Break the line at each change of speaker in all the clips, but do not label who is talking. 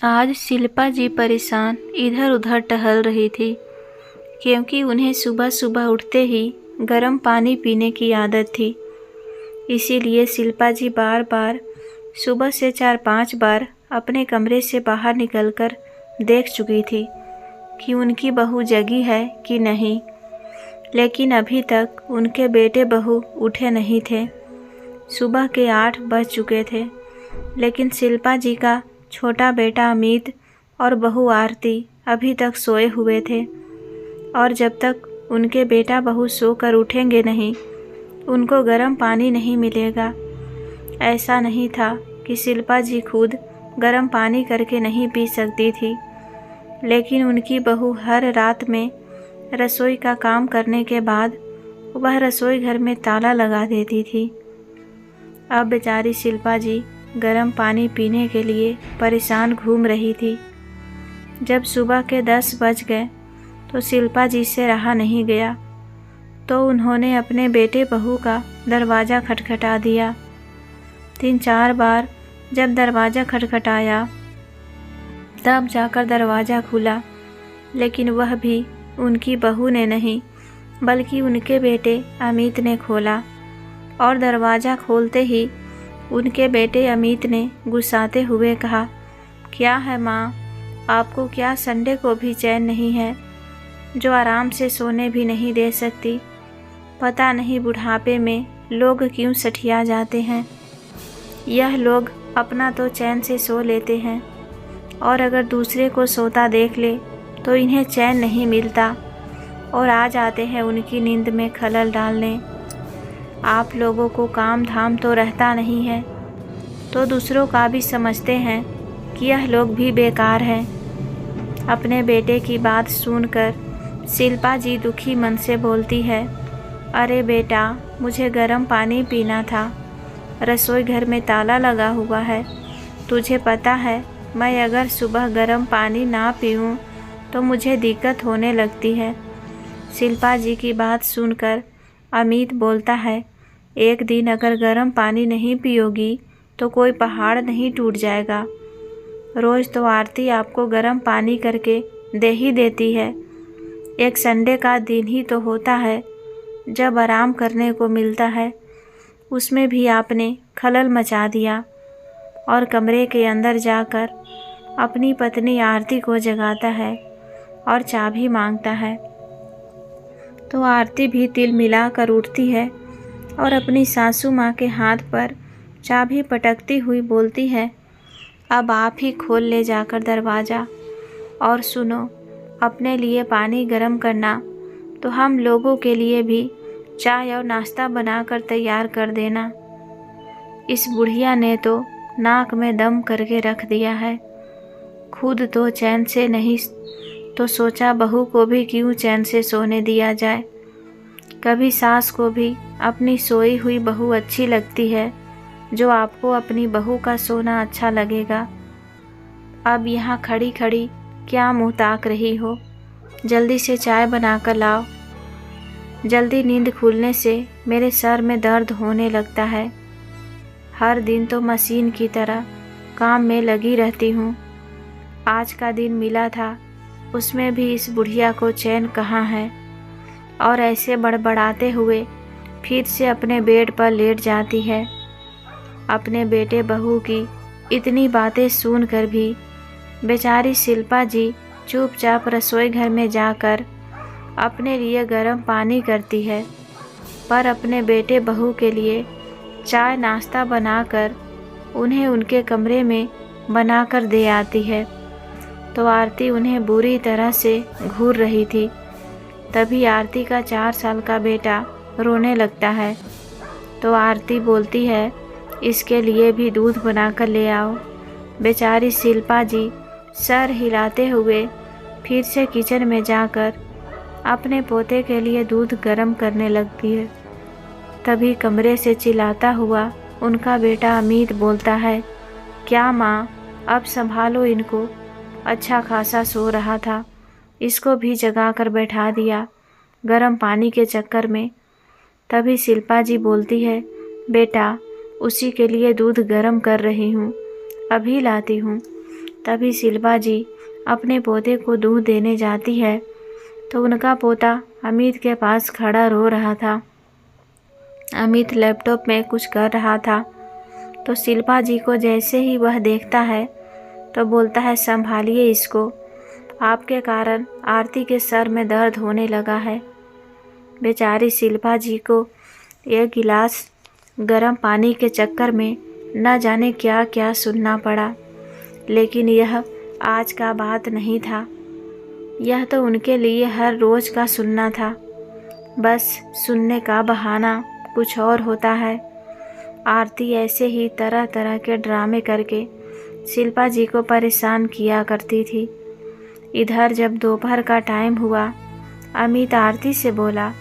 आज शिल्पा जी परेशान इधर उधर टहल रही थी, क्योंकि उन्हें सुबह सुबह उठते ही गर्म पानी पीने की आदत थी। इसीलिए शिल्पा जी बार बार सुबह से 4-5 बार अपने कमरे से बाहर निकलकर देख चुकी थी कि उनकी बहू जगी है कि नहीं, लेकिन अभी तक उनके बेटे बहू उठे नहीं थे। सुबह के 8 बज चुके थे, लेकिन शिल्पा जी का छोटा बेटा अमित और बहू आरती अभी तक सोए हुए थे, और जब तक उनके बेटा बहू सोकर उठेंगे नहीं, उनको गर्म पानी नहीं मिलेगा। ऐसा नहीं था कि शिल्पा जी खुद गर्म पानी करके नहीं पी सकती थी, लेकिन उनकी बहू हर रात में रसोई का काम करने के बाद वह रसोई घर में ताला लगा देती थी। अब बेचारी शिल्पा जी गर्म पानी पीने के लिए परेशान घूम रही थी। जब सुबह के 10 बज गए तो शिल्पा जी से रहा नहीं गया, तो उन्होंने अपने बेटे बहू का दरवाज़ा खटखटा दिया। 3-4 बार जब दरवाज़ा खटखटाया तब जाकर दरवाज़ा खुला, लेकिन वह भी उनकी बहू ने नहीं बल्कि उनके बेटे अमित ने खोला। और दरवाज़ा खोलते ही उनके बेटे अमित ने गुस्साते हुए कहा, क्या है माँ, आपको क्या संडे को भी चैन नहीं है, जो आराम से सोने भी नहीं दे सकती? पता नहीं बुढ़ापे में लोग क्यों सठिया जाते हैं। यह लोग अपना तो चैन से सो लेते हैं, और अगर दूसरे को सोता देख ले तो इन्हें चैन नहीं मिलता और आ जाते हैं उनकी नींद में खलल डालने। आप लोगों को काम धाम तो रहता नहीं है, तो दूसरों का भी समझते हैं कि यह लोग भी बेकार हैं। अपने बेटे की बात सुनकर शिल्पा जी दुखी मन से बोलती है, अरे बेटा, मुझे गर्म पानी पीना था, रसोई घर में ताला लगा हुआ है। तुझे पता है, मैं अगर सुबह गर्म पानी ना पीऊँ तो मुझे दिक्कत होने लगती है। शिल्पा जी की बात सुनकर अमित बोलता है, एक दिन अगर गर्म पानी नहीं पियोगी तो कोई पहाड़ नहीं टूट जाएगा। रोज़ तो आरती आपको गर्म पानी करके दे ही देती है। एक संडे का दिन ही तो होता है जब आराम करने को मिलता है, उसमें भी आपने खलल मचा दिया। और कमरे के अंदर जाकर अपनी पत्नी आरती को जगाता है और चाबी मांगता है। तो आरती भी तिल मिला कर उठती है और अपनी सासू माँ के हाथ पर चाबी पटकती हुई बोलती है, अब आप ही खोल ले जाकर दरवाज़ा, और सुनो, अपने लिए पानी गर्म करना तो हम लोगों के लिए भी चाय और नाश्ता बनाकर तैयार कर देना। इस बुढ़िया ने तो नाक में दम करके रख दिया है। खुद तो चैन से नहीं, तो सोचा बहू को भी क्यों चैन से सोने दिया जाए। कभी सास को भी अपनी सोई हुई बहू अच्छी लगती है, जो आपको अपनी बहू का सोना अच्छा लगेगा। अब यहाँ खड़ी खड़ी क्या मुँह ताक रही हो, जल्दी से चाय बना कर लाओ। जल्दी नींद खुलने से मेरे सर में दर्द होने लगता है। हर दिन तो मशीन की तरह काम में लगी रहती हूँ। आज का दिन मिला था, उसमें भी इस बुढ़िया को चैन कहाँ है। और ऐसे बड़बड़ाते हुए फिर से अपने बेड पर लेट जाती है। अपने बेटे बहू की इतनी बातें सुनकर भी बेचारी शिल्पा जी चुपचाप रसोई घर में जाकर अपने लिए गर्म पानी करती है, पर अपने बेटे बहू के लिए चाय नाश्ता बनाकर उन्हें उनके कमरे में बनाकर दे आती है। तो आरती उन्हें बुरी तरह से घूर रही थी। तभी आरती का 4 साल का बेटा रोने लगता है। तो आरती बोलती है, इसके लिए भी दूध बनाकर ले आओ। बेचारी शिल्पा जी सर हिलाते हुए फिर से किचन में जाकर अपने पोते के लिए दूध गर्म करने लगती है। तभी कमरे से चिल्लाता हुआ उनका बेटा अमित बोलता है, क्या माँ, अब संभालो इनको, अच्छा खासा सो रहा था, इसको भी जगा कर बैठा दिया गर्म पानी के चक्कर में। तभी शिल्पा जी बोलती है, बेटा, उसी के लिए दूध गर्म कर रही हूँ, अभी लाती हूँ। तभी शिल्पा जी अपने पोते को दूध देने जाती है तो उनका पोता अमित के पास खड़ा रो रहा था। अमित लैपटॉप में कुछ कर रहा था तो शिल्पा जी को जैसे ही वह देखता है तो बोलता है, संभालिए इसको, आपके कारण आरती के सर में दर्द होने लगा है। बेचारी शिल्पा जी को एक गिलास गर्म पानी के चक्कर में न जाने क्या क्या सुनना पड़ा, लेकिन यह आज का बात नहीं था, यह तो उनके लिए हर रोज़ का सुनना था। बस सुनने का बहाना कुछ और होता है। आरती ऐसे ही तरह तरह के ड्रामे करके शिल्पा जी को परेशान किया करती थी। इधर जब दोपहर का टाइम हुआ, अमित आरती से बोला,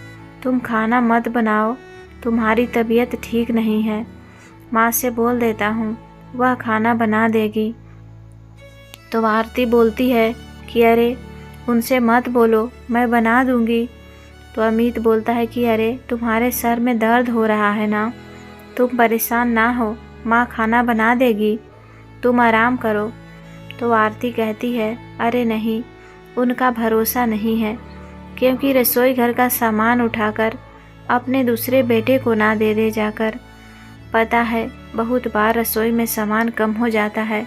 तुम खाना मत बनाओ, तुम्हारी तबीयत ठीक नहीं है, माँ से बोल देता हूँ, वह खाना बना देगी। तो आरती बोलती है कि अरे उनसे मत बोलो, मैं बना दूँगी। तो अमित बोलता है कि अरे तुम्हारे सर में दर्द हो रहा है ना, तुम परेशान ना हो, माँ खाना बना देगी, तुम आराम करो। तो आरती कहती है, अरे नहीं, उनका भरोसा नहीं है, क्योंकि रसोई घर का सामान उठाकर अपने दूसरे बेटे को ना दे दे जाकर। पता है बहुत बार रसोई में सामान कम हो जाता है,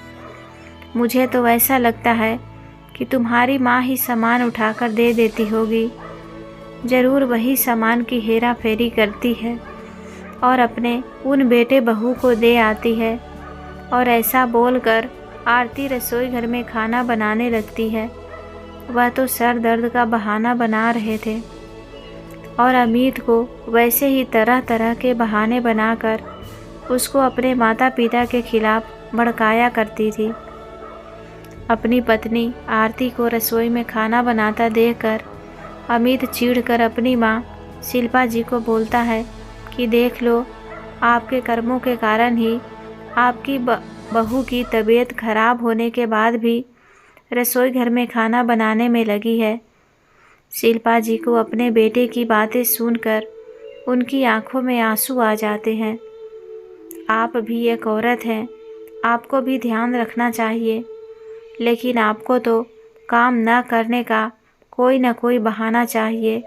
मुझे तो ऐसा लगता है कि तुम्हारी माँ ही सामान उठाकर दे देती होगी, ज़रूर वही सामान की हेरा फेरी करती है और अपने उन बेटे बहू को दे आती है। और ऐसा बोलकर आरती रसोई घर में खाना बनाने लगती है। वह तो सर दर्द का बहाना बना रहे थे और अमित को वैसे ही तरह तरह के बहाने बनाकर उसको अपने माता पिता के खिलाफ भड़काया करती थी। अपनी पत्नी आरती को रसोई में खाना बनाता देखकर अमित चिढ़कर अपनी माँ शिल्पा जी को बोलता है कि देख लो, आपके कर्मों के कारण ही आपकी बहू की तबीयत खराब होने के बाद भी रसोई घर में खाना बनाने में लगी है। शिल्पा जी को अपने बेटे की बातें सुनकर उनकी आंखों में आंसू आ जाते हैं। आप भी एक औरत हैं, आपको भी ध्यान रखना चाहिए, लेकिन आपको तो काम न करने का कोई न कोई बहाना चाहिए।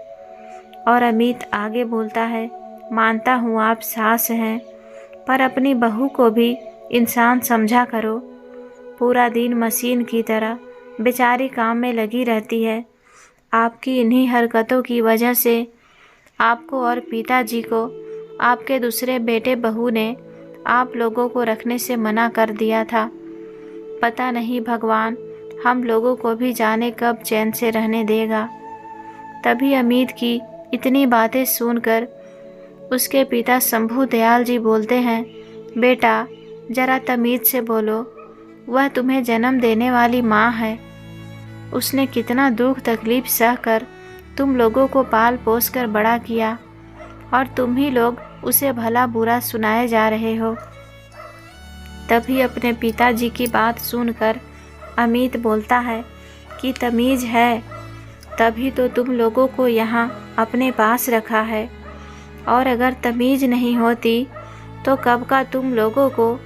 और अमित आगे बोलता है, मानता हूँ आप सास हैं, पर अपनी बहू को भी इंसान समझा करो। पूरा दिन मशीन की तरह बेचारी काम में लगी रहती है। आपकी इन्हीं हरकतों की वजह से आपको और पिताजी को आपके दूसरे बेटे बहू ने आप लोगों को रखने से मना कर दिया था। पता नहीं भगवान हम लोगों को भी जाने कब चैन से रहने देगा। तभी अमित की इतनी बातें सुनकर उसके पिता शंभू दयाल जी बोलते हैं, बेटा जरा तमीज से बोलो, वह तुम्हें जन्म देने वाली माँ है, उसने कितना दुख तकलीफ सहकर तुम लोगों को पाल पोस कर बड़ा किया और तुम ही लोग उसे भला बुरा सुनाए जा रहे हो। तभी अपने पिताजी की बात सुनकर अमित बोलता है कि तमीज़ है, तभी तो तुम लोगों को यहाँ अपने पास रखा है, और अगर तमीज़ नहीं होती तो कब का तुम लोगों को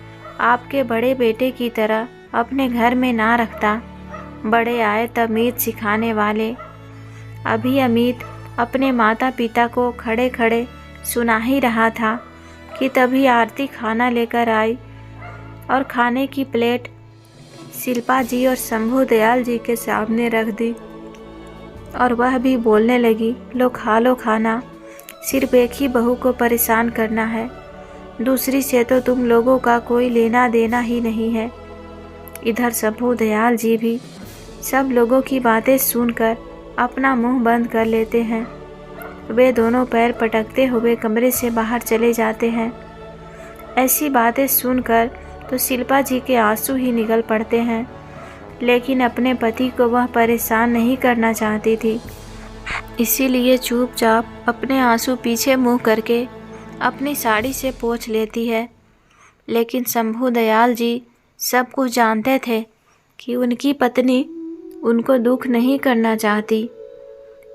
आपके बड़े बेटे की तरह अपने घर में ना रखता। बड़े आए तमीज़ सिखाने वाले। अभी अमित अपने माता पिता को खड़े खड़े सुना ही रहा था कि तभी आरती खाना लेकर आई और खाने की प्लेट शिल्पा जी और शंभू दयाल जी के सामने रख दी और वह भी बोलने लगी, लो खा लो खाना, सिर्फ एक ही बहू को परेशान करना है, दूसरी से तो तुम लोगों का कोई लेना देना ही नहीं है। इधर शंभू दयाल जी भी सब लोगों की बातें सुनकर अपना मुंह बंद कर लेते हैं। वे दोनों पैर पटकते हुए कमरे से बाहर चले जाते हैं। ऐसी बातें सुनकर तो शिल्पा जी के आंसू ही निकल पड़ते हैं, लेकिन अपने पति को वह परेशान नहीं करना चाहती थी, इसीलिए चुपचाप अपने आंसू पीछे मुंह करके अपनी साड़ी से पोंछ लेती है। लेकिन शंभू दयाल जी सब कुछ जानते थे कि उनकी पत्नी उनको दुख नहीं करना चाहती,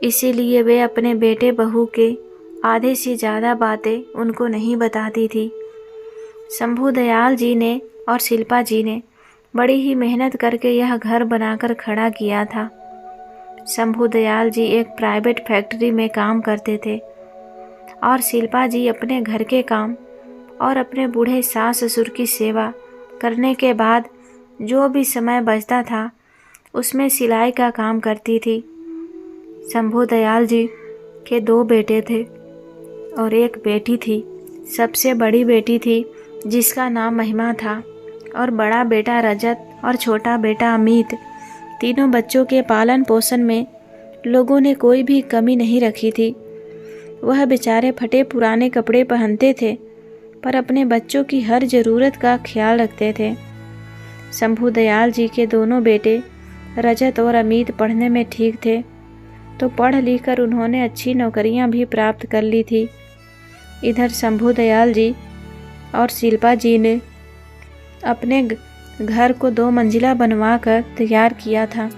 इसीलिए वे अपने बेटे बहू के आधे से ज़्यादा बातें उनको नहीं बताती थी। शंभू दयाल जी ने और शिल्पा जी ने बड़ी ही मेहनत करके यह घर बनाकर खड़ा किया था। शंभू दयाल जी एक प्राइवेट फैक्ट्री में काम करते थे और शिल्पा जी अपने घर के काम और अपने बूढ़े सास ससुर की सेवा करने के बाद जो भी समय बचता था उसमें सिलाई का काम करती थी। शंभू दयाल जी के 2 बेटे थे और एक बेटी थी। सबसे बड़ी बेटी थी जिसका नाम महिमा था और बड़ा बेटा रजत और छोटा बेटा अमित। तीनों बच्चों के पालन पोषण में लोगों ने कोई भी कमी नहीं रखी थी। वह बेचारे फटे पुराने कपड़े पहनते थे पर अपने बच्चों की हर ज़रूरत का ख्याल रखते थे। शंभू दयाल जी के दोनों बेटे रजत और अमित पढ़ने में ठीक थे तो पढ़ लिख कर उन्होंने अच्छी नौकरियां भी प्राप्त कर ली थी। इधर शंभू दयाल जी और शिल्पा जी ने अपने घर को 2 मंजिला बनवाकर तैयार किया था।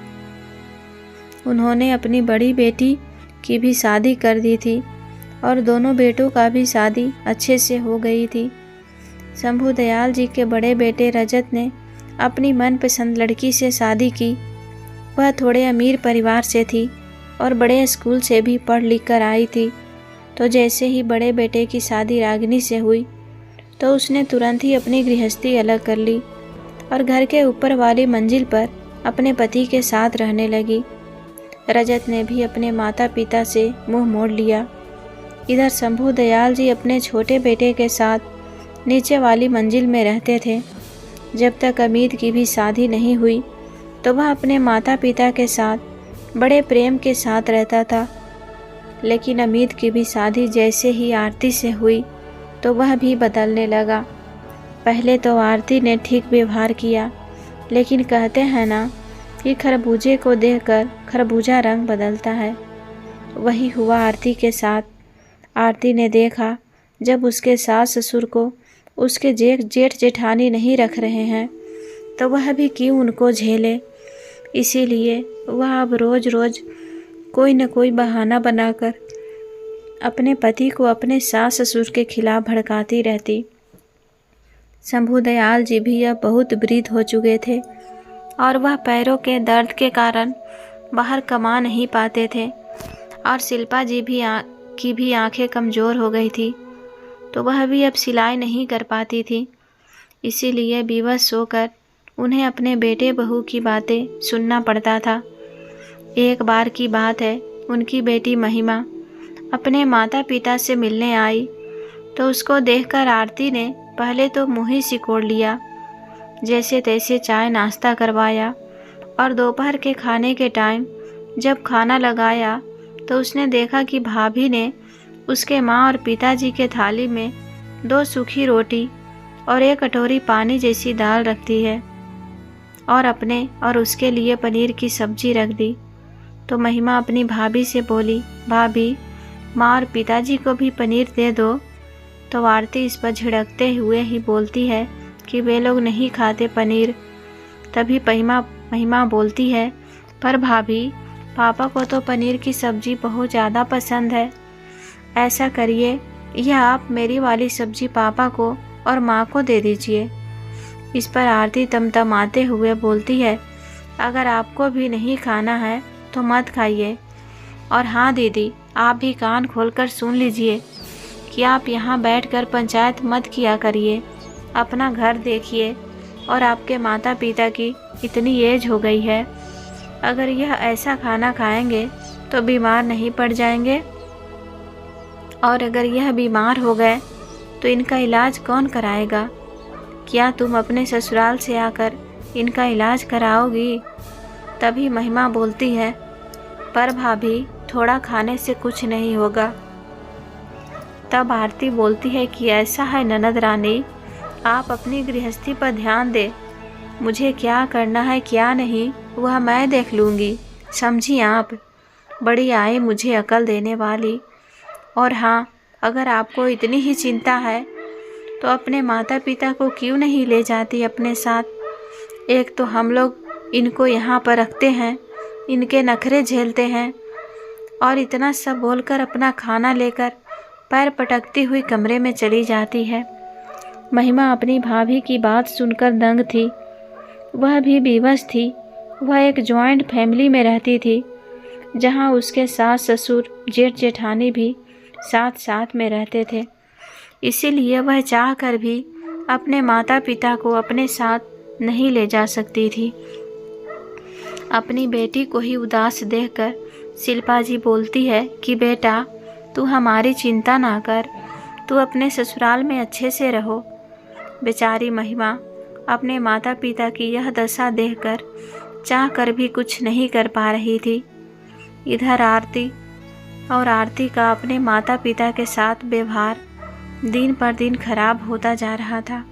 उन्होंने अपनी बड़ी बेटी की भी शादी कर दी थी और दोनों बेटों का भी शादी अच्छे से हो गई थी। शंभू दयाल जी के बड़े बेटे रजत ने अपनी मनपसंद लड़की से शादी की। वह थोड़े अमीर परिवार से थी और बड़े स्कूल से भी पढ़ लिख कर आई थी। तो जैसे ही बड़े बेटे की शादी रागिनी से हुई तो उसने तुरंत ही अपनी गृहस्थी अलग कर ली और घर के ऊपर वाली मंजिल पर अपने पति के साथ रहने लगी। रजत ने भी अपने माता पिता से मुंह मोड़ लिया। इधर शंभू दयाल जी अपने छोटे बेटे के साथ नीचे वाली मंजिल में रहते थे। जब तक अमित की भी शादी नहीं हुई तो वह अपने माता पिता के साथ बड़े प्रेम के साथ रहता था। लेकिन अमित की भी शादी जैसे ही आरती से हुई तो वह भी बदलने लगा। पहले तो आरती ने ठीक व्यवहार किया, लेकिन कहते हैं ना कि खरबूजे को देखकर खरबूजा रंग बदलता है। वही हुआ आरती के साथ। आरती ने देखा जब उसके सास ससुर को उसके जेठ जेठानी नहीं रख रहे हैं तो वह भी क्यों उनको झेले। इसीलिए वह अब रोज़ रोज़ कोई न कोई बहाना बनाकर अपने पति को अपने सास ससुर के खिलाफ भड़काती रहती। शंभू दयाल जी भी अब बहुत वृद्ध हो चुके थे और वह पैरों के दर्द के कारण बाहर कमा नहीं पाते थे और शिल्पा जी की भी आंखें कमज़ोर हो गई थी तो वह भी अब सिलाई नहीं कर पाती थी। इसीलिए विवश होकर उन्हें अपने बेटे बहू की बातें सुनना पड़ता था। एक बार की बात है, उनकी बेटी महिमा अपने माता पिता से मिलने आई तो उसको देखकर आरती ने पहले तो मुँह ही सिकोड़ लिया। जैसे तैसे चाय नाश्ता करवाया और दोपहर के खाने के टाइम जब खाना लगाया तो उसने देखा कि भाभी ने उसके माँ और पिताजी के थाली में 2 सूखी रोटी और 1 कटोरी पानी जैसी दाल रख दी है और अपने और उसके लिए पनीर की सब्जी रख दी। तो महिमा अपनी भाभी से बोली, भाभी माँ और पिताजी को भी पनीर दे दो। तो आरती इस पर झिड़कते हुए ही बोलती है कि वे लोग नहीं खाते पनीर। तभी महिमा बोलती है, पर भाभी पापा को तो पनीर की सब्ज़ी बहुत ज़्यादा पसंद है। ऐसा करिए, यह आप मेरी वाली सब्ज़ी पापा को और माँ को दे दीजिए। इस पर आरती तमतमाते हुए बोलती है, अगर आपको भी नहीं खाना है तो मत खाइए। और हाँ दीदी, आप भी कान खोलकर सुन लीजिए कि आप यहाँ बैठकर पंचायत मत किया करिए। अपना घर देखिए और आपके माता पिता की इतनी एज हो गई है, अगर यह ऐसा खाना खाएंगे तो बीमार नहीं पड़ जाएंगे, और अगर यह बीमार हो गए तो इनका इलाज कौन कराएगा? क्या तुम अपने ससुराल से आकर इनका इलाज कराओगी? तभी महिमा बोलती है, पर भाभी थोड़ा खाने से कुछ नहीं होगा। तब आरती बोलती है कि ऐसा है ननद रानी, आप अपनी गृहस्थी पर ध्यान दे। मुझे क्या करना है क्या नहीं वह मैं देख लूँगी, समझी आप? बड़ी आई मुझे अकल देने वाली। और हाँ, अगर आपको इतनी ही चिंता है तो अपने माता पिता को क्यों नहीं ले जाती अपने साथ? एक तो हम लोग इनको यहाँ पर रखते हैं, इनके नखरे झेलते हैं, और इतना सब बोलकर अपना खाना लेकर पैर पटकती हुई कमरे में चली जाती है। महिमा अपनी भाभी की बात सुनकर दंग थी। वह भी विवश थी। वह एक जॉइंट फैमिली में रहती थी, जहां उसके सास ससुर जेठ जेठानी भी साथ साथ में रहते थे। इसीलिए वह चाहकर भी अपने माता पिता को अपने साथ नहीं ले जा सकती थी। अपनी बेटी को ही उदास देखकर शिल्पा जी बोलती है कि बेटा, तू हमारी चिंता ना कर, तू अपने ससुराल में अच्छे से रहो। बेचारी महिमा अपने माता पिता की यह दशा देखकर चाहकर भी कुछ नहीं कर पा रही थी। इधर आरती का अपने माता पिता के साथ व्यवहार दिन पर दिन खराब होता जा रहा था।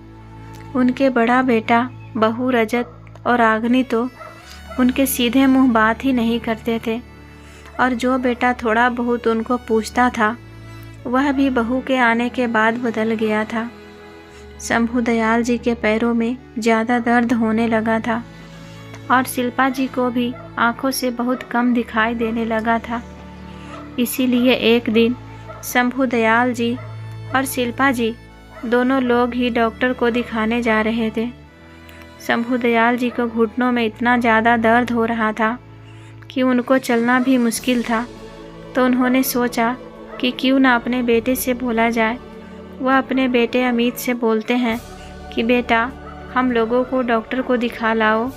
उनके बड़ा बेटा बहू रजत और रागनी तो उनके सीधे मुंह बात ही नहीं करते थे, और जो बेटा थोड़ा बहुत उनको पूछता था वह भी बहू के आने के बाद बदल गया था। शंभू दयाल जी के पैरों में ज़्यादा दर्द होने लगा था और शिल्पा जी को भी आंखों से बहुत कम दिखाई देने लगा था। इसीलिए एक दिन शंभू दयाल जी और शिल्पा जी दोनों लोग ही डॉक्टर को दिखाने जा रहे थे। शंभू दयाल जी को घुटनों में इतना ज़्यादा दर्द हो रहा था कि उनको चलना भी मुश्किल था, तो उन्होंने सोचा कि क्यों ना अपने बेटे से बोला जाए। वह अपने बेटे अमित से बोलते हैं कि बेटा, हम लोगों को डॉक्टर को दिखा लाओ,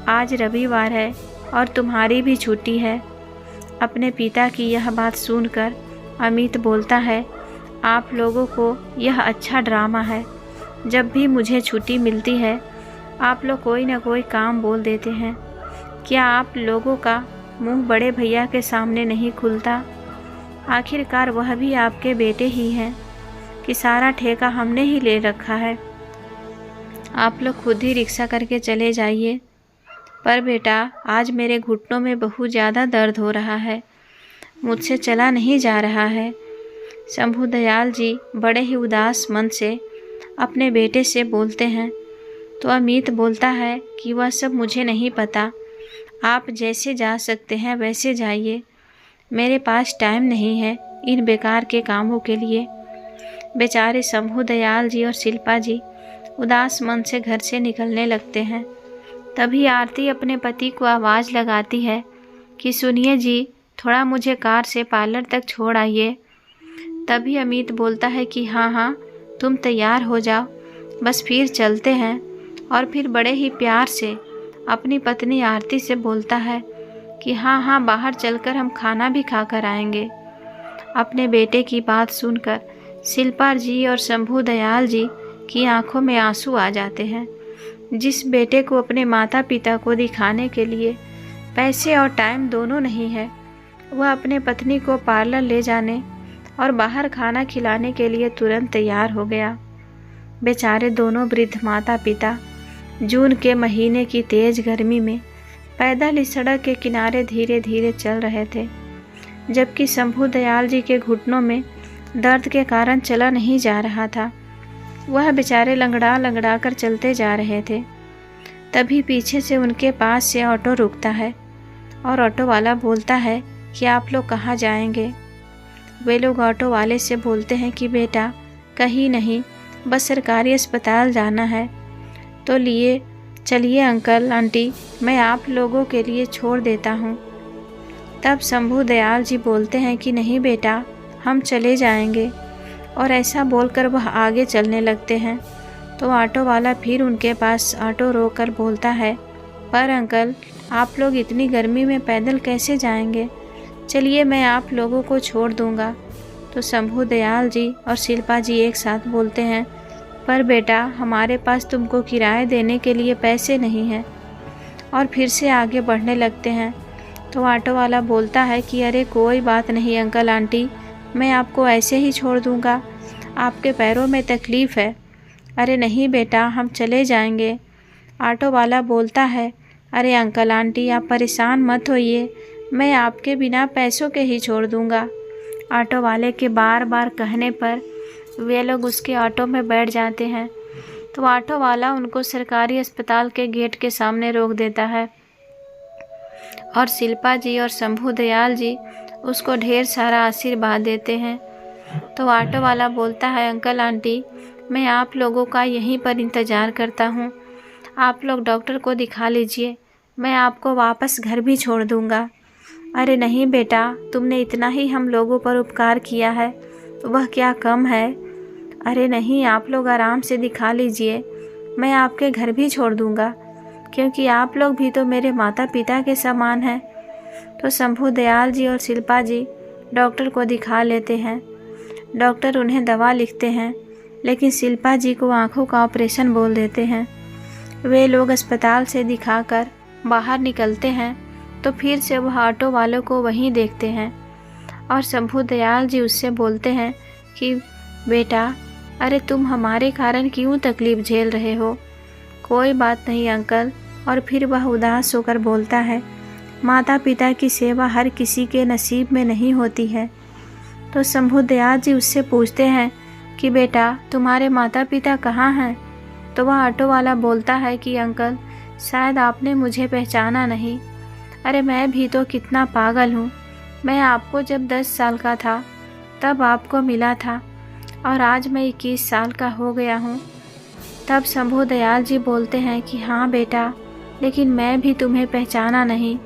आज रविवार है और तुम्हारी भी छुट्टी है। अपने पिता की यह बात सुनकर अमित बोलता है, आप लोगों को यह अच्छा ड्रामा है। जब भी मुझे छुट्टी मिलती है आप लोग कोई ना कोई काम बोल देते हैं। क्या आप लोगों का मुंह बड़े भैया के सामने नहीं खुलता? आखिरकार वह भी आपके बेटे ही हैं कि सारा ठेका हमने ही ले रखा है। आप लोग खुद ही रिक्शा करके चले जाइए। पर बेटा, आज मेरे घुटनों में बहुत ज़्यादा दर्द हो रहा है, मुझसे चला नहीं जा रहा है। शंभू दयाल जी बड़े ही उदास मन से अपने बेटे से बोलते हैं। तो अमित बोलता है कि वह सब मुझे नहीं पता, आप जैसे जा सकते हैं वैसे जाइए, मेरे पास टाइम नहीं है इन बेकार के कामों के लिए। बेचारे शंभू दयाल जी और शिल्पा जी उदास मन से घर से निकलने लगते हैं। तभी आरती अपने पति को आवाज़ लगाती है कि सुनिए जी, थोड़ा मुझे कार से पार्लर तक छोड़ आइए। तभी अमित बोलता है कि हाँ, तुम तैयार हो जाओ, बस फिर चलते हैं। और फिर बड़े ही प्यार से अपनी पत्नी आरती से बोलता है कि हाँ, बाहर चलकर हम खाना भी खा कर आएंगे। अपने बेटे की बात सुनकर शिल्पा जी और शंभू दयाल जी की आंखों में आंसू आ जाते हैं। जिस बेटे को अपने माता पिता को दिखाने के लिए पैसे और टाइम दोनों नहीं है, वह अपने पत्नी को पार्लर ले जाने और बाहर खाना खिलाने के लिए तुरंत तैयार हो गया। बेचारे दोनों वृद्ध माता पिता जून के महीने की तेज़ गर्मी में पैदल इस सड़क के किनारे धीरे धीरे चल रहे थे, जबकि शंभू दयाल जी के घुटनों में दर्द के कारण चला नहीं जा रहा था। वह बेचारे लंगड़ा लंगड़ा कर चलते जा रहे थे। तभी पीछे से उनके पास से ऑटो रुकता है और ऑटो वाला बोलता है कि आप लोग कहाँ जाएंगे? वे लोग ऑटो वाले से बोलते हैं कि बेटा, कहीं नहीं, बस सरकारी अस्पताल जाना है। तो चलिए अंकल आंटी, मैं आप लोगों के लिए छोड़ देता हूँ। तब शंभू दयाल जी बोलते हैं कि नहीं बेटा, हम चले जाएंगे, और ऐसा बोलकर वह आगे चलने लगते हैं। तो ऑटो वाला फिर उनके पास ऑटो रोककर बोलता है, पर अंकल, आप लोग इतनी गर्मी में पैदल कैसे जाएंगे? चलिए मैं आप लोगों को छोड़ दूंगा। तो शंभू दयाल जी और शिल्पा जी एक साथ बोलते हैं, पर बेटा, हमारे पास तुमको किराए देने के लिए पैसे नहीं हैं। और फिर से आगे बढ़ने लगते हैं। तो ऑटो वाला बोलता है कि अरे कोई बात नहीं अंकल आंटी, मैं आपको ऐसे ही छोड़ दूंगा, आपके पैरों में तकलीफ़ है। अरे नहीं बेटा, हम चले जाएंगे। ऑटो वाला बोलता है, अरे अंकल आंटी, आप परेशान मत होइए, मैं आपके बिना पैसों के ही छोड़ दूंगा। ऑटो वाले के बार बार कहने पर वे लोग उसके ऑटो में बैठ जाते हैं। तो ऑटो वाला उनको सरकारी अस्पताल के गेट के सामने रोक देता है और शिल्पा जी और शंभू दयाल जी उसको ढेर सारा आशीर्वाद देते हैं। तो ऑटो वाला बोलता है, अंकल आंटी, मैं आप लोगों का यहीं पर इंतज़ार करता हूँ, आप लोग डॉक्टर को दिखा लीजिए, मैं आपको वापस घर भी छोड़ दूँगा। अरे नहीं बेटा, तुमने इतना ही हम लोगों पर उपकार किया है, वह क्या कम है। अरे नहीं, आप लोग आराम से दिखा लीजिए, मैं आपके घर भी छोड़ दूँगा, क्योंकि आप लोग भी तो मेरे माता पिता के समान हैं। तो शंभू दयाल जी और शिल्पा जी डॉक्टर को दिखा लेते हैं। डॉक्टर उन्हें दवा लिखते हैं, लेकिन शिल्पा जी को आँखों का ऑपरेशन बोल देते हैं। वे लोग अस्पताल से दिखाकर बाहर निकलते हैं तो फिर से वह ऑटो वालों को वहीं देखते हैं और शंभू दयाल जी उससे बोलते हैं कि बेटा, अरे तुम हमारे कारण क्यों तकलीफ़ झेल रहे हो। कोई बात नहीं अंकल। और फिर वह उदास होकर बोलता है, माता पिता की सेवा हर किसी के नसीब में नहीं होती है। तो शंभू दयाल जी उससे पूछते हैं कि बेटा, तुम्हारे माता पिता कहाँ हैं। तो वह ऑटो वाला बोलता है कि अंकल, शायद आपने मुझे पहचाना नहीं। अरे मैं भी तो कितना पागल हूँ। मैं आपको जब 10 साल का था तब आपको मिला था और आज मैं 21 साल का हो गया हूँ। तब शंभू दयाल जी बोलते हैं कि हाँ बेटा, लेकिन मैं भी तुम्हें पहचाना नहीं।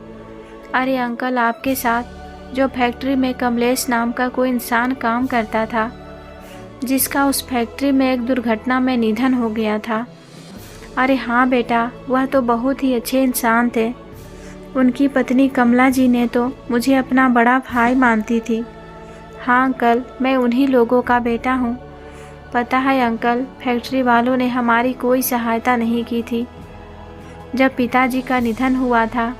अरे अंकल, आपके साथ जो फैक्ट्री में कमलेश नाम का कोई इंसान काम करता था, जिसका उस फैक्ट्री में एक दुर्घटना में निधन हो गया था। अरे हाँ बेटा, वह तो बहुत ही अच्छे इंसान थे। उनकी पत्नी कमला जी ने तो मुझे अपना बड़ा भाई मानती थी। हाँ अंकल, मैं उन्हीं लोगों का बेटा हूँ। पता है अंकल, फैक्ट्री वालों ने हमारी कोई सहायता नहीं की थी। जब पिताजी का निधन हुआ था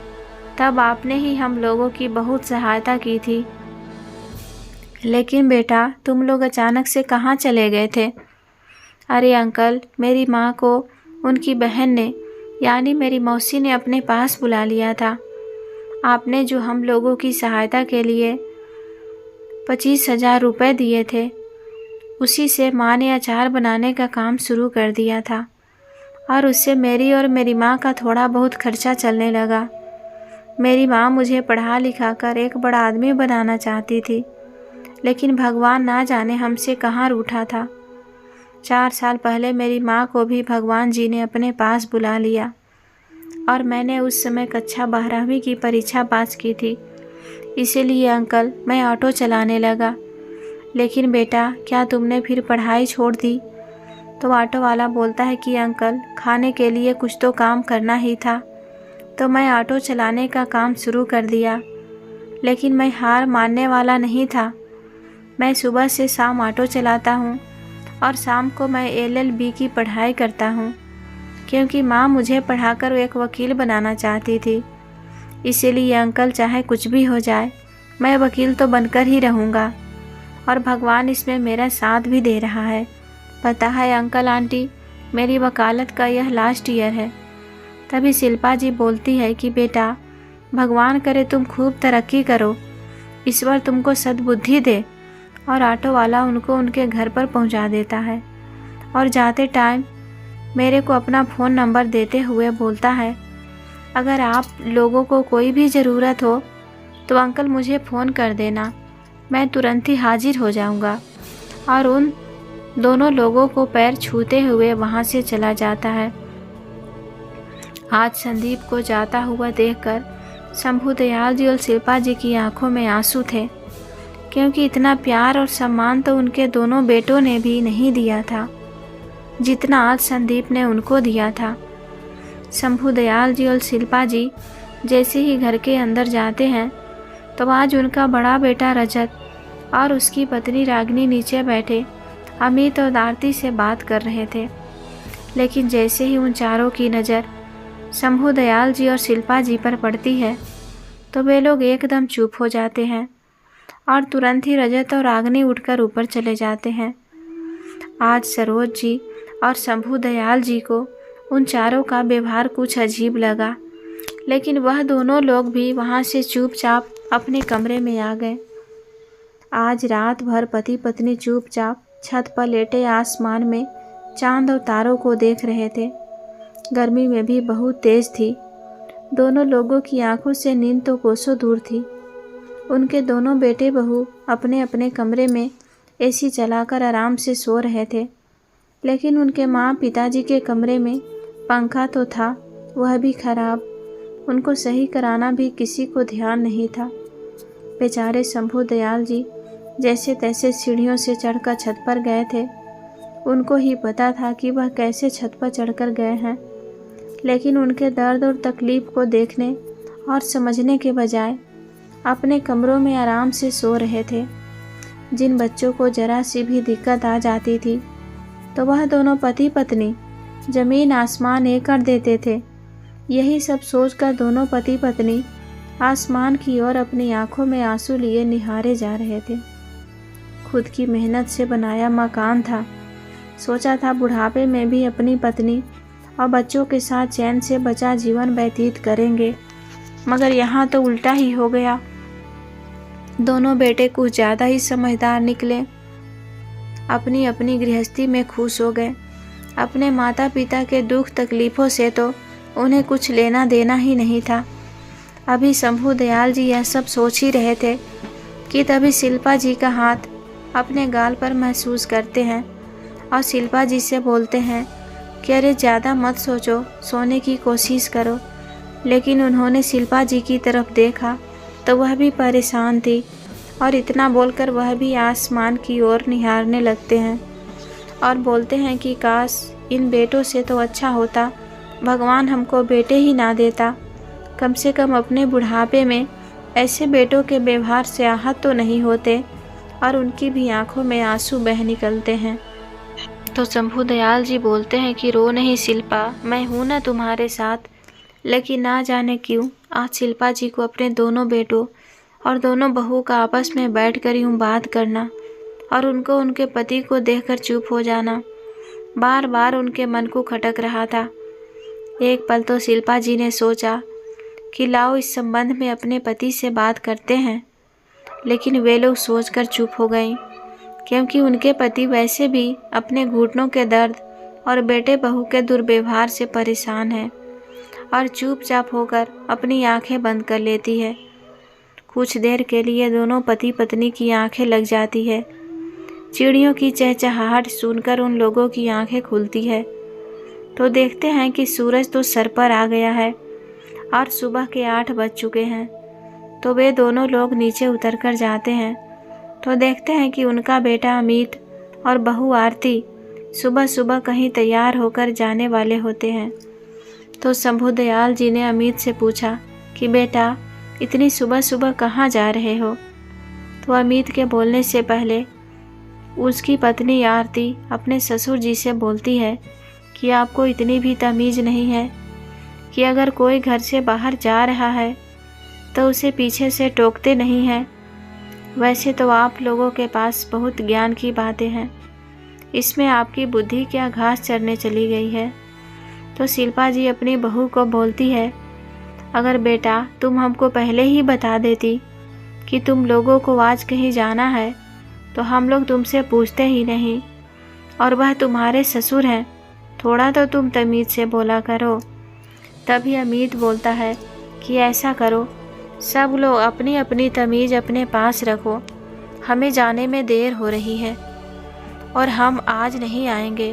तब आपने ही हम लोगों की बहुत सहायता की थी। लेकिन बेटा, तुम लोग अचानक से कहाँ चले गए थे। अरे अंकल, मेरी माँ को उनकी बहन ने, यानी मेरी मौसी ने अपने पास बुला लिया था। आपने जो हम लोगों की सहायता के लिए 25,000 रुपये दिए थे, उसी से माँ ने अचार बनाने का काम शुरू कर दिया था और उससे मेरी और मेरी माँ का थोड़ा बहुत खर्चा चलने लगा। मेरी माँ मुझे पढ़ा लिखा कर एक बड़ा आदमी बनाना चाहती थी, लेकिन भगवान ना जाने हमसे कहाँ रूठा था। 4 साल पहले मेरी माँ को भी भगवान जी ने अपने पास बुला लिया और मैंने उस समय कक्षा 12वीं की परीक्षा पास की थी। इसीलिए अंकल, मैं ऑटो चलाने लगा। लेकिन बेटा, क्या तुमने फिर पढ़ाई छोड़ दी। तो ऑटो वाला बोलता है कि अंकल, खाने के लिए कुछ तो काम करना ही था, तो मैं ऑटो चलाने का काम शुरू कर दिया। लेकिन मैं हार मानने वाला नहीं था। मैं सुबह से शाम ऑटो चलाता हूँ और शाम को मैं LLB की पढ़ाई करता हूँ, क्योंकि माँ मुझे पढ़ाकर एक वकील बनाना चाहती थी। इसीलिए अंकल, चाहे कुछ भी हो जाए, मैं वकील तो बनकर ही रहूँगा और भगवान इसमें मेरा साथ भी दे रहा है। पता है अंकल आंटी, मेरी वकालत का यह लास्ट ईयर है। तभी शिल्पा जी बोलती है कि बेटा, भगवान करे तुम खूब तरक्की करो, ईश्वर तुमको सद्बुद्धि दे। और ऑटो वाला उनको उनके घर पर पहुंचा देता है और जाते टाइम मेरे को अपना फ़ोन नंबर देते हुए बोलता है, अगर आप लोगों को कोई भी ज़रूरत हो तो अंकल मुझे फ़ोन कर देना, मैं तुरंत ही हाजिर हो जाऊंगा। और उन दोनों लोगों को पैर छूते हुए वहां से चला जाता है। आज संदीप को जाता हुआ देखकर शंभू दयाल जी और शिल्पा जी की आंखों में आंसू थे, क्योंकि इतना प्यार और सम्मान तो उनके दोनों बेटों ने भी नहीं दिया था जितना आज संदीप ने उनको दिया था। शंभू दयाल जी और शिल्पा जी जैसे ही घर के अंदर जाते हैं तो आज उनका बड़ा बेटा रजत और उसकी पत्नी रागिनी नीचे बैठे अमित और आरती से बात कर रहे थे। लेकिन जैसे ही उन चारों की नज़र शंभू दयाल जी और शिल्पा जी पर पड़ती है तो वे लोग एकदम चुप हो जाते हैं और तुरंत ही रजत और रागिनी उठकर ऊपर चले जाते हैं। आज सरोज जी और शंभू दयाल जी को उन चारों का व्यवहार कुछ अजीब लगा, लेकिन वह दोनों लोग भी वहाँ से चुपचाप अपने कमरे में आ गए। आज रात भर पति पत्नी चुपचाप छत पर लेटे आसमान में चांद और तारों को देख रहे थे। गर्मी में भी बहुत तेज थी। दोनों लोगों की आंखों से नींद तो कोसों दूर थी। उनके दोनों बेटे बहू अपने अपने कमरे में AC चलाकर आराम से सो रहे थे, लेकिन उनके माँ पिताजी के कमरे में पंखा तो था, वह भी खराब। उनको सही कराना भी किसी को ध्यान नहीं था। बेचारे शंभू दयाल जी जैसे तैसे सीढ़ियों से चढ़कर छत पर गए थे। उनको ही पता था कि वह कैसे छत पर चढ़कर गए हैं, लेकिन उनके दर्द और तकलीफ को देखने और समझने के बजाय अपने कमरों में आराम से सो रहे थे। जिन बच्चों को जरा सी भी दिक्कत आ जाती थी तो वह दोनों पति पत्नी जमीन आसमान एक कर देते थे। यही सब सोचकर दोनों पति पत्नी आसमान की ओर अपनी आंखों में आंसू लिए निहारे जा रहे थे। खुद की मेहनत से बनाया मकान था। सोचा था बुढ़ापे में भी अपनी पत्नी और बच्चों के साथ चैन से बचा जीवन व्यतीत करेंगे, मगर यहाँ तो उल्टा ही हो गया। दोनों बेटे कुछ ज़्यादा ही समझदार निकले। अपनी अपनी गृहस्थी में खुश हो गए। अपने माता पिता के दुख तकलीफ़ों से तो उन्हें कुछ लेना देना ही नहीं था। अभी शंभू दयाल जी यह सब सोच ही रहे थे कि तभी शिल्पा जी का हाथ अपने गाल पर महसूस करते हैं और शिल्पा जी से बोलते हैं कि अरे ज़्यादा मत सोचो, सोने की कोशिश करो। लेकिन उन्होंने शिल्पा जी की तरफ देखा तो वह भी परेशान थी और इतना बोलकर वह भी आसमान की ओर निहारने लगते हैं और बोलते हैं कि काश इन बेटों से तो अच्छा होता भगवान हमको बेटे ही ना देता। कम से कम अपने बुढ़ापे में ऐसे बेटों के व्यवहार से आहत तो नहीं होते। और उनकी भी आंखों में आंसू बह निकलते हैं। तो शंभू दयाल जी बोलते हैं कि रो नहीं शिल्पा, मैं हूँ ना तुम्हारे साथ। लेकिन ना जाने क्यों आज शिल्पा जी को अपने दोनों बेटों और दोनों बहू का आपस में बैठ कर यूँ बात करना और उनको उनके पति को देखकर चुप हो जाना बार बार उनके मन को खटक रहा था। एक पल तो शिल्पा जी ने सोचा कि लाओ इस संबंध में अपने पति से बात करते हैं, लेकिन वे लोग सोचकर चुप हो गईं, क्योंकि उनके पति वैसे भी अपने घुटनों के दर्द और बेटे बहू के दुर्व्यवहार से परेशान हैं और चुपचाप होकर अपनी आंखें बंद कर लेती है। कुछ देर के लिए दोनों पति पत्नी की आंखें लग जाती है। चिड़ियों की चहचहाहट सुनकर उन लोगों की आंखें खुलती है तो देखते हैं कि सूरज तो सर पर आ गया है और सुबह के 8 बज चुके हैं। तो वे दोनों लोग नीचे उतरकर जाते हैं तो देखते हैं कि उनका बेटा अमित और बहू आरती सुबह सुबह कहीं तैयार होकर जाने वाले होते हैं। तो शंभू दयाल जी ने अमित से पूछा कि बेटा इतनी सुबह सुबह कहाँ जा रहे हो। तो अमित के बोलने से पहले उसकी पत्नी आरती अपने ससुर जी से बोलती है कि आपको इतनी भी तमीज़ नहीं है कि अगर कोई घर से बाहर जा रहा है तो उसे पीछे से टोकते नहीं हैं। वैसे तो आप लोगों के पास बहुत ज्ञान की बातें हैं, इसमें आपकी बुद्धि क्या घास चरने चली गई है। तो शिल्पा जी अपनी बहू को बोलती है, अगर बेटा तुम हमको पहले ही बता देती कि तुम लोगों को आज कहीं जाना है तो हम लोग तुमसे पूछते ही नहीं, और वह तुम्हारे ससुर हैं, थोड़ा तो तुम तमीज़ से बोला करो। तभी अमित बोलता है कि ऐसा करो, सब लोग अपनी अपनी तमीज़ अपने पास रखो, हमें जाने में देर हो रही है और हम आज नहीं आएंगे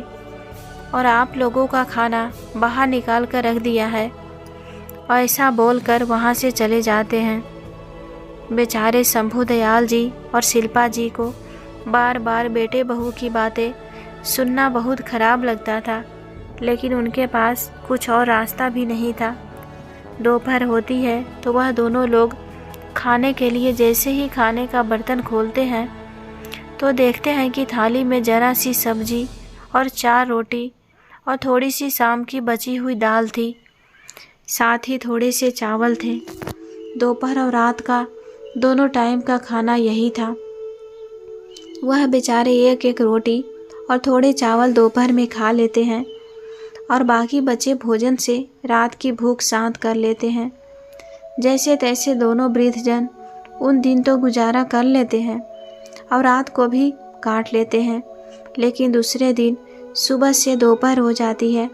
और आप लोगों का खाना बाहर निकाल कर रख दिया है। और ऐसा बोलकर वहाँ से चले जाते हैं। बेचारे शंभू दयाल जी और शिल्पा जी को बार बार बेटे बहू की बातें सुनना बहुत ख़राब लगता था, लेकिन उनके पास कुछ और रास्ता भी नहीं था। दोपहर होती है तो वह दोनों लोग खाने के लिए जैसे ही खाने का बर्तन खोलते हैं तो देखते हैं कि थाली में जरा सी सब्जी और 4 रोटी और थोड़ी सी शाम की बची हुई दाल थी, साथ ही थोड़े से चावल थे। दोपहर और रात का दोनों टाइम का खाना यही था। वह बेचारे एक एक रोटी और थोड़े चावल दोपहर में खा लेते हैं और बाकी बचे भोजन से रात की भूख शांत कर लेते हैं। जैसे तैसे दोनों वृद्धजन उन दिन तो गुजारा कर लेते हैं और रात को भी काट लेते हैं, लेकिन दूसरे दिन सुबह से दोपहर हो जाती है,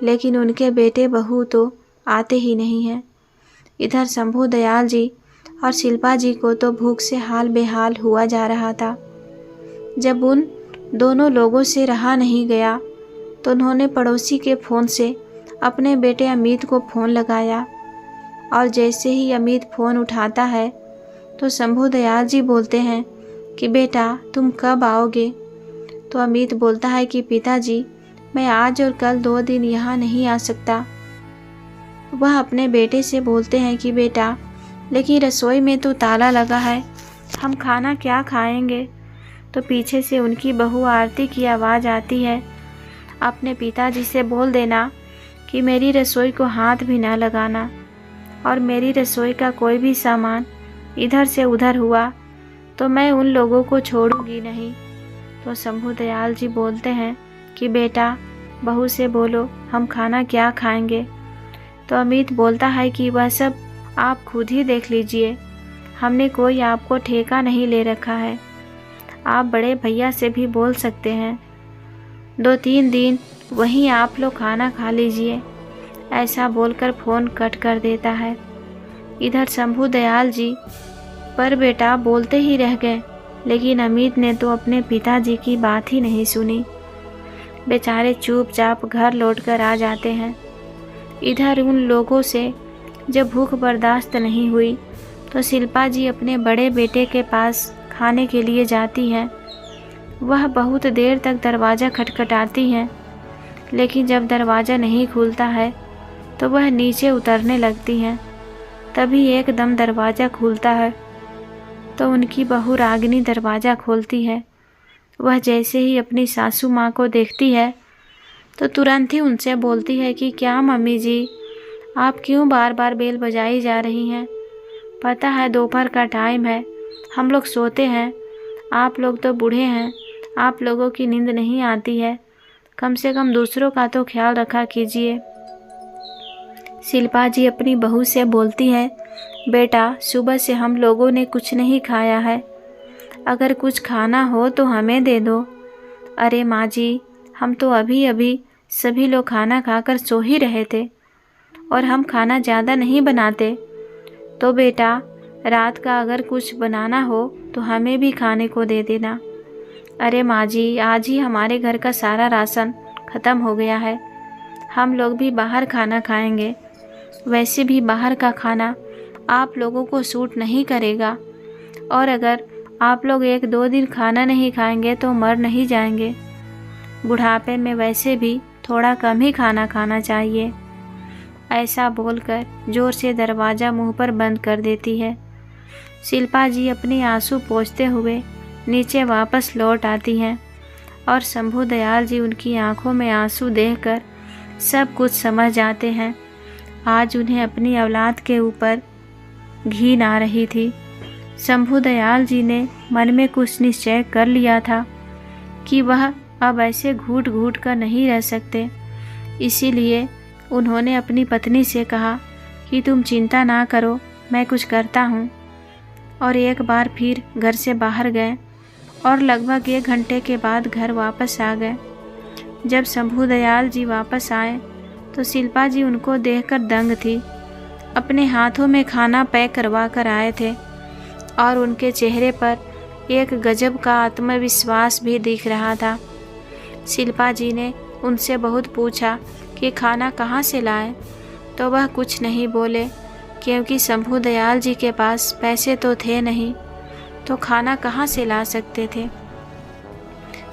लेकिन उनके बेटे बहू तो आते ही नहीं हैं। इधर शंभू दयाल जी और शिल्पा जी को तो भूख से हाल बेहाल हुआ जा रहा था। जब उन दोनों लोगों से रहा नहीं गया तो उन्होंने पड़ोसी के फ़ोन से अपने बेटे अमित को फ़ोन लगाया और जैसे ही अमित फ़ोन उठाता है तो शंभू दयाल जी बोलते हैं कि बेटा तुम कब आओगे। तो अमित बोलता है कि पिताजी मैं आज और कल 2 दिन यहाँ नहीं आ सकता। वह अपने बेटे से बोलते हैं कि बेटा लेकिन रसोई में तो ताला लगा है, हम खाना क्या खाएंगे। तो पीछे से उनकी बहू आरती की आवाज़ आती है, अपने पिताजी से बोल देना कि मेरी रसोई को हाथ भी ना लगाना और मेरी रसोई का कोई भी सामान इधर से उधर हुआ तो मैं उन लोगों को छोड़ूंगी नहीं। तो शंभू दयाल जी बोलते हैं कि बेटा बहू से बोलो हम खाना क्या खाएंगे। तो अमित बोलता है कि वह सब आप खुद ही देख लीजिए, हमने कोई आपको ठेका नहीं ले रखा है, आप बड़े भैया से भी बोल सकते हैं, 2-3 दिन वहीं आप लोग खाना खा लीजिए। ऐसा बोलकर फ़ोन कट कर देता है। इधर शंभू दयाल जी पर बेटा बोलते ही रह गए, लेकिन अमित ने तो अपने पिताजी की बात ही नहीं सुनी। बेचारे चुपचाप घर लौटकर आ जाते हैं। इधर उन लोगों से जब भूख बर्दाश्त नहीं हुई तो शिल्पा जी अपने बड़े बेटे के पास खाने के लिए जाती हैं। वह बहुत देर तक दरवाज़ा खटखटाती हैं, लेकिन जब दरवाज़ा नहीं खुलता है तो वह नीचे उतरने लगती हैं। तभी एकदम दरवाज़ा खुलता है तो उनकी बहू रागिनी दरवाज़ा खोलती है। वह जैसे ही अपनी सासू माँ को देखती है तो तुरंत ही उनसे बोलती है कि क्या मम्मी जी आप क्यों बार बार बेल बजाई जा रही हैं। पता है दोपहर का टाइम है, हम लोग सोते हैं, आप लोग तो बूढ़े हैं, आप लोगों की नींद नहीं आती है, कम से कम दूसरों का तो ख्याल रखा कीजिए। शिल्पा जी अपनी बहू से बोलती है बेटा सुबह से हम लोगों ने कुछ नहीं खाया है, अगर कुछ खाना हो तो हमें दे दो। अरे माँ जी हम तो अभी अभी सभी लोग खाना खाकर सो ही रहे थे और हम खाना ज़्यादा नहीं बनाते, तो बेटा रात का अगर कुछ बनाना हो तो हमें भी खाने को दे देना। अरे माँ जी आज ही हमारे घर का सारा राशन ख़त्म हो गया है, हम लोग भी बाहर खाना खाएंगे, वैसे भी बाहर का खाना आप लोगों को सूट नहीं करेगा और अगर आप लोग 1-2 दिन खाना नहीं खाएंगे तो मर नहीं जाएंगे, बुढ़ापे में वैसे भी थोड़ा कम ही खाना खाना चाहिए। ऐसा बोलकर ज़ोर से दरवाज़ा मुंह पर बंद कर देती है। शिल्पा जी अपने आंसू पोंछते हुए नीचे वापस लौट आती हैं और शंभू दयाल जी उनकी आंखों में आंसू देखकर सब कुछ समझ जाते हैं। आज उन्हें अपनी औलाद के ऊपर घिन आ रही थी। शंभू दयाल जी ने मन में कुछ निश्चय कर लिया था कि वह अब ऐसे घूट घूट कर नहीं रह सकते। इसीलिए उन्होंने अपनी पत्नी से कहा कि तुम चिंता ना करो, मैं कुछ करता हूँ। और एक बार फिर घर से बाहर गए और लगभग 1 घंटे के बाद घर वापस आ गए। जब शंभू दयाल जी वापस आए तो शिल्पा जी उनको देखकर दंग थी। अपने हाथों में खाना पैक करवा कर आए थे और उनके चेहरे पर एक गजब का आत्मविश्वास भी दिख रहा था। शिल्पा जी ने उनसे बहुत पूछा कि खाना कहाँ से लाएं, तो वह कुछ नहीं बोले क्योंकि शंभू दयाल जी के पास पैसे तो थे नहीं, तो खाना कहाँ से ला सकते थे।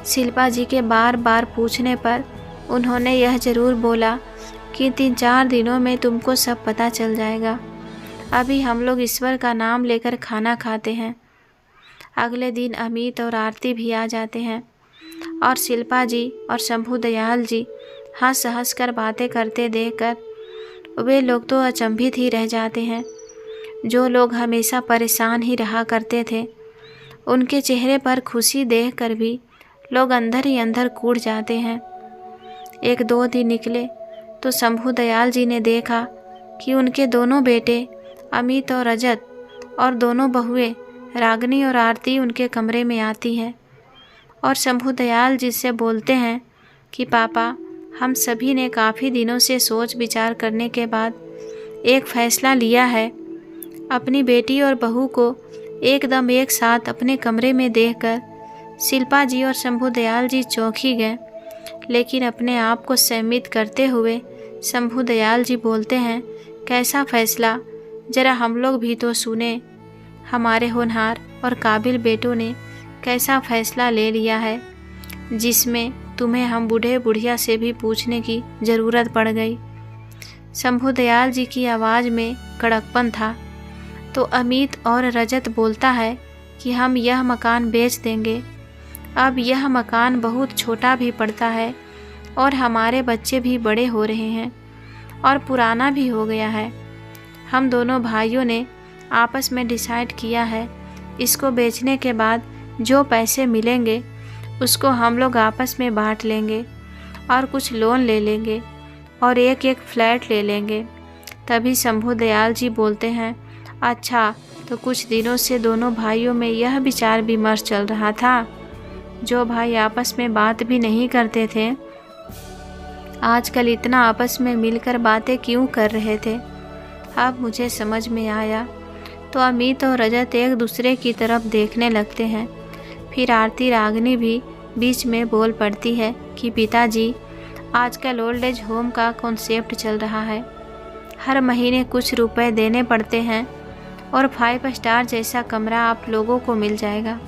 शिल्पा जी के बार बार पूछने पर उन्होंने यह ज़रूर बोला कि 3-4 दिनों में तुमको सब पता चल जाएगा, अभी हम लोग ईश्वर का नाम लेकर खाना खाते हैं। अगले दिन अमित और आरती भी आ जाते हैं और शिल्पा जी और शंभू दयाल जी हंस हंस कर बातें करते देखकर वे लोग तो अचंभित ही रह जाते हैं। जो लोग हमेशा परेशान ही रहा करते थे, उनके चेहरे पर खुशी देखकर भी लोग अंदर ही अंदर कूद जाते हैं। 1-2 दिन निकले तो शंभू दयाल जी ने देखा कि उनके दोनों बेटे अमित और रजत और दोनों बहुएं रागिनी और आरती उनके कमरे में आती हैं और शंभू दयाल जी से बोलते हैं कि पापा हम सभी ने काफ़ी दिनों से सोच विचार करने के बाद एक फ़ैसला लिया है। अपनी बेटी और बहू को एकदम एक साथ अपने कमरे में देखकर शिल्पा जी और शंभू दयाल जी चौंक ही गए, लेकिन अपने आप को संयमित करते हुए शंभू दयाल जी बोलते हैं, कैसा फैसला, जरा हम लोग भी तो सुने। हमारे होनहार और काबिल बेटों ने कैसा फैसला ले लिया है, जिसमें तुम्हें हम बूढ़े बुढ़िया से भी पूछने की ज़रूरत पड़ गई। शंभू दयाल जी की आवाज़ में कड़कपन था। तो अमित और रजत बोलता है कि हम यह मकान बेच देंगे। अब यह मकान बहुत छोटा भी पड़ता है और हमारे बच्चे भी बड़े हो रहे हैं और पुराना भी हो गया है। हम दोनों भाइयों ने आपस में डिसाइड किया है, इसको बेचने के बाद जो पैसे मिलेंगे उसको हम लोग आपस में बांट लेंगे और कुछ लोन ले लेंगे और एक एक फ्लैट ले लेंगे। तभी शंभू दयाल जी बोलते हैं, अच्छा, तो कुछ दिनों से दोनों भाइयों में यह विचार विमर्श चल रहा था। जो भाई आपस में बात भी नहीं करते थे, आजकल इतना आपस में मिलकर बातें क्यों कर रहे थे। अब मुझे समझ में आया। तो अमित और रजत एक दूसरे की तरफ देखने लगते हैं। फिर आरती रागनी भी बीच में बोल पड़ती है कि पिताजी, आजकल ओल्ड एज होम का कॉन्सेप्ट चल रहा है। हर महीने कुछ रुपए देने पड़ते हैं और 5 स्टार जैसा कमरा आप लोगों को मिल जाएगा।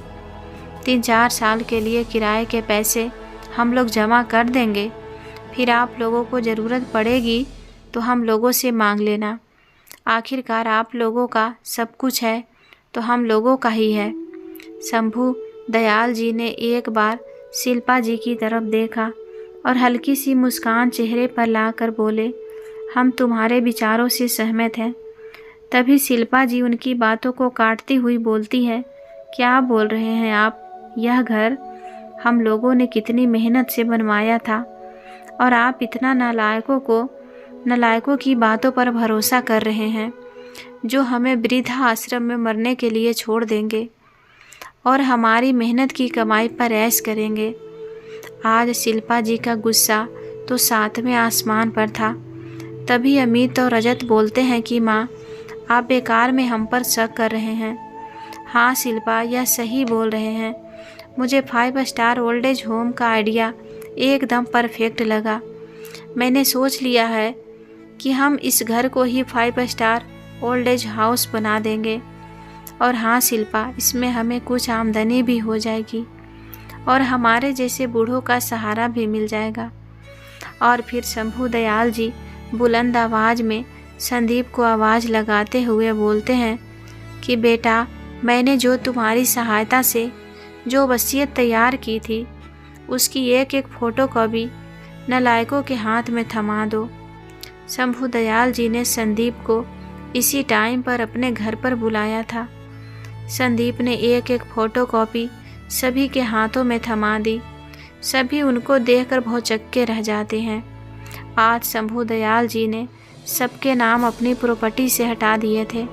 3-4 साल के लिए किराए के पैसे हम लोग जमा कर देंगे। फिर आप लोगों को ज़रूरत पड़ेगी तो हम लोगों से मांग लेना। आखिरकार आप लोगों का सब कुछ है तो हम लोगों का ही है। शंभू दयाल जी ने एक बार शिल्पा जी की तरफ देखा और हल्की सी मुस्कान चेहरे पर लाकर बोले, हम तुम्हारे विचारों से सहमत हैं। तभी शिल्पा जी उनकी बातों को काटती हुई बोलती है, क्या बोल रहे हैं आप? यह घर हम लोगों ने कितनी मेहनत से बनवाया था और आप इतना नालायकों की बातों पर भरोसा कर रहे हैं, जो हमें वृद्धा आश्रम में मरने के लिए छोड़ देंगे और हमारी मेहनत की कमाई पर ऐश करेंगे। आज शिल्पा जी का गुस्सा तो 7वें आसमान पर था। तभी अमित और रजत बोलते हैं कि माँ, आप बेकार में हम पर शक कर रहे हैं। हाँ शिल्पा, यह सही बोल रहे हैं। मुझे 5 स्टार ओल्ड एज होम का आइडिया एकदम परफेक्ट लगा। मैंने सोच लिया है कि हम इस घर को ही 5 स्टार ओल्ड एज हाउस बना देंगे। और हाँ शिल्पा, इसमें हमें कुछ आमदनी भी हो जाएगी और हमारे जैसे बूढ़ों का सहारा भी मिल जाएगा। और फिर शंभू दयाल जी बुलंद आवाज़ में संदीप को आवाज़ लगाते हुए बोलते हैं कि बेटा, मैंने जो तुम्हारी सहायता से जो वसीयत तैयार की थी, उसकी एक एक फ़ोटोकॉपी नालायकों के हाथ में थमा दो। शंभू दयाल जी ने संदीप को इसी टाइम पर अपने घर पर बुलाया था। संदीप ने एक एक फ़ोटोकॉपी सभी के हाथों में थमा दी। सभी उनको देखकर भौचक्के रह जाते हैं। आज शंभू दयाल जी ने सबके नाम अपनी प्रॉपर्टी से हटा दिए थे।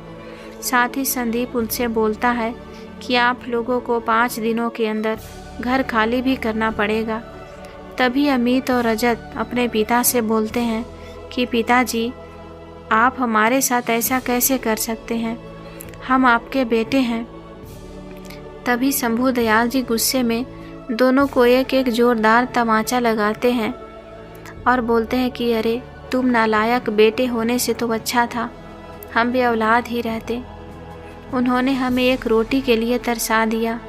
साथ ही संदीप उनसे बोलता है कि आप लोगों को 5 दिनों के अंदर घर खाली भी करना पड़ेगा। तभी अमित और रजत अपने पिता से बोलते हैं कि पिताजी, आप हमारे साथ ऐसा कैसे कर सकते हैं, हम आपके बेटे हैं। तभी शंभू दयाल जी गुस्से में दोनों को एक एक जोरदार तमाचा लगाते हैं और बोलते हैं कि अरे, तुम नालायक बेटे होने से तो अच्छा था हम भी औलाद ही रहते। उन्होंने हमें एक रोटी के लिए तरसा दिया।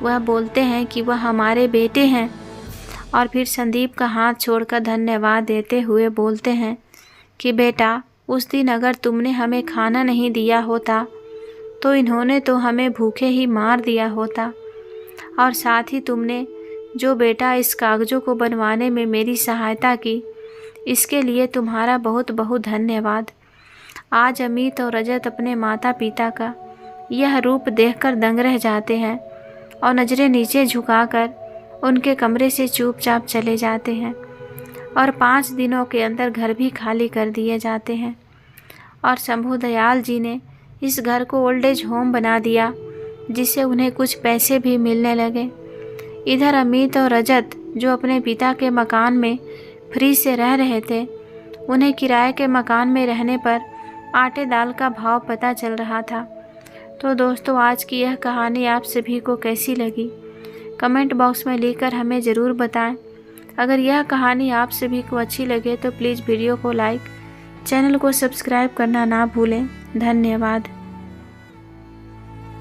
वह बोलते हैं कि वह हमारे बेटे हैं। और फिर संदीप का हाथ छोड़कर धन्यवाद देते हुए बोलते हैं कि बेटा, उस दिन अगर तुमने हमें खाना नहीं दिया होता तो इन्होंने तो हमें भूखे ही मार दिया होता। और साथ ही तुमने जो बेटा इस कागज़ों को बनवाने में मेरी सहायता की, इसके लिए तुम्हारा बहुत बहुत धन्यवाद। आज अमित और रजत अपने माता पिता का यह रूप देखकर दंग रह जाते हैं और नज़रें नीचे झुकाकर उनके कमरे से चुपचाप चले जाते हैं। और 5 दिनों के अंदर घर भी खाली कर दिए जाते हैं और शंभू दयाल जी ने इस घर को ओल्ड एज होम बना दिया, जिससे उन्हें कुछ पैसे भी मिलने लगे। इधर अमित और रजत जो अपने पिता के मकान में फ्री से रह रहे थे, उन्हें किराए के मकान में रहने पर आटे दाल का भाव पता चल रहा था। तो दोस्तों, आज की यह कहानी आप सभी को कैसी लगी, कमेंट बॉक्स में लिखकर हमें ज़रूर बताएं। अगर यह कहानी आप सभी को अच्छी लगे तो प्लीज़ वीडियो को लाइक, चैनल को सब्सक्राइब करना ना भूलें। धन्यवाद।